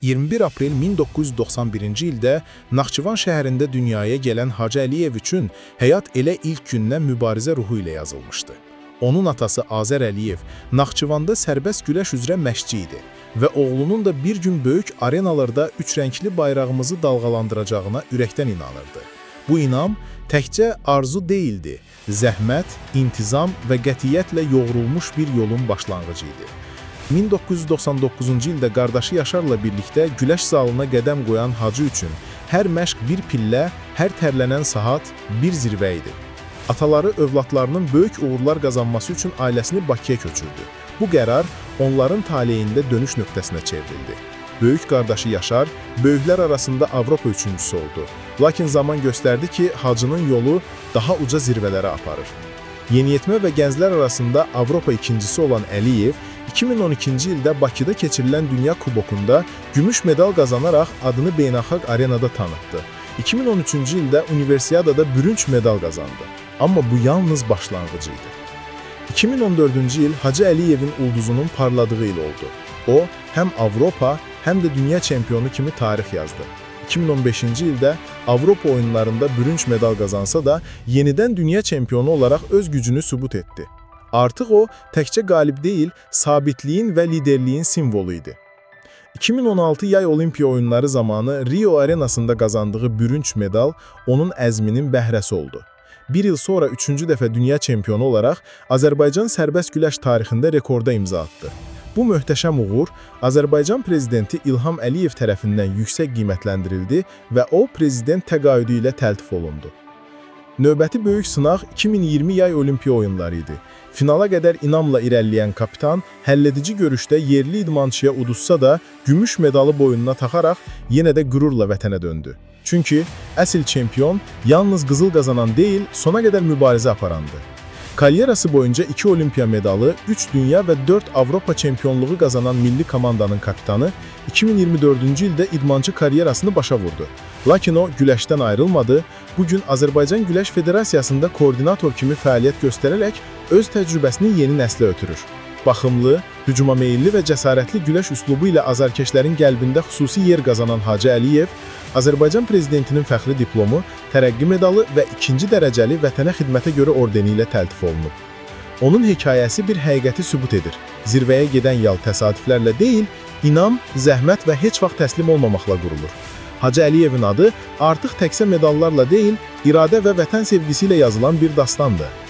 21 aprel 1991-ci ildə Naxçıvan şəhərində dünyaya gələn Hacı Əliyev üçün həyat elə ilk gündən mübarizə ruhu ilə yazılmışdı. Onun atası Azər Əliyev Naxçıvanda sərbəst güləş üzrə məşqçi idi və oğlunun da bir gün böyük arenalarda üçrəngli bayrağımızı dalğalandıracağına ürəkdən inanırdı. Bu inam təkcə arzu deyildi, zəhmət, intizam və qətiyyətlə yoğrulmuş bir yolun başlanğıcı idi. 1999-cu ildə qardaşı Yaşarla birlikdə güləş zalına qədəm qoyan Hacı üçün hər məşq bir pillə, hər tərlənən saat bir zirvə idi. Ataları övladlarının böyük uğurlar qazanması üçün ailəsini Bakıya köçürdü. Bu qərar onların taleyində dönüş nöqtəsinə çevrildi. Böyük qardaşı Yaşar, böyüklər arasında Avropa üçüncüsü oldu. Lakin zaman göstərdi ki, Hacının yolu daha uca zirvələrə aparır. Yeniyetmə və gənclər arasında Avropa ikincisi olan Əliyev, 2012-ci ildə Bakıda keçirilən Dünya Kubokunda gümüş medal qazanaraq adını beynəlxalq arenada tanıtdı. 2013-cü ildə Universiadada bürünc medal qazandı. Amma bu yalnız başlanğıcı idi. 2014-cü il Hacı Əliyevin ulduzunun parladığı il oldu. O, həm Avropa, həm də dünya çempionu kimi tarix yazdı. 2015-ci ildə Avropa oyunlarında bürünc medal qazansa da yenidən dünya çempionu olaraq öz gücünü sübut etdi. Artıq o, təkcə qalib deyil, sabitliyin və liderliyin simvolu idi. 2016 yay olimpiya oyunları zamanı Rio arenasında qazandığı bürünc medal onun əzminin bəhrəsi oldu. Bir il sonra üçüncü dəfə dünya çempionu olaraq Azərbaycan sərbəst güləş tarixində rekorda imza atdı. Bu möhtəşəm uğur Azərbaycan prezidenti İlham Əliyev tərəfindən yüksək qiymətləndirildi və o, prezident təqaüdü ilə təltif olundu. Növbəti böyük sınaq 2020 yay olimpiya oyunları idi. Finala qədər inamla irəliləyən kapitan, həlledici görüşdə yerli idmançıya uduzsa da, gümüş medalı boynuna taxaraq yenə də qürurla vətənə döndü. Çünki əsl çempion yalnız qızıl qazanan deyil, sona qədər mübarizə aparandı. Karyerası boyunca 2 olimpiya medalı, 3 dünya və 4 Avropa çempionluğu qazanan milli komandanın kapitanı 2024-cü ildə idmançı karyerasını başa vurdu. Lakin o, güləşdən ayrılmadı, bugün Azərbaycan Güləş Federasiyasında koordinator kimi fəaliyyət göstərərək öz təcrübəsini yeni nəslə ötürür. Baxımlı, hücuma meyilli və cəsarətli güləş üslubu ilə azarkeşlərin qəlbində xüsusi yer qazanan Hacı Əliyev, Azərbaycan prezidentinin fəxri diplomu, tərəqqi medalı və 2-ci dərəcəli vətənə xidmətə görə ordeni ilə təltif olunub. Onun hekayəsi bir həqiqəti sübut edir. Zirvəyə gedən yol təsadüflərlə deyil, inam, zəhmət və heç vaxt təslim olmamaqla qurulur. Hacı Əliyevin adı artıq təkcə medallarla deyil, iradə və vətən sevgisi ilə yazılan bir dastandır.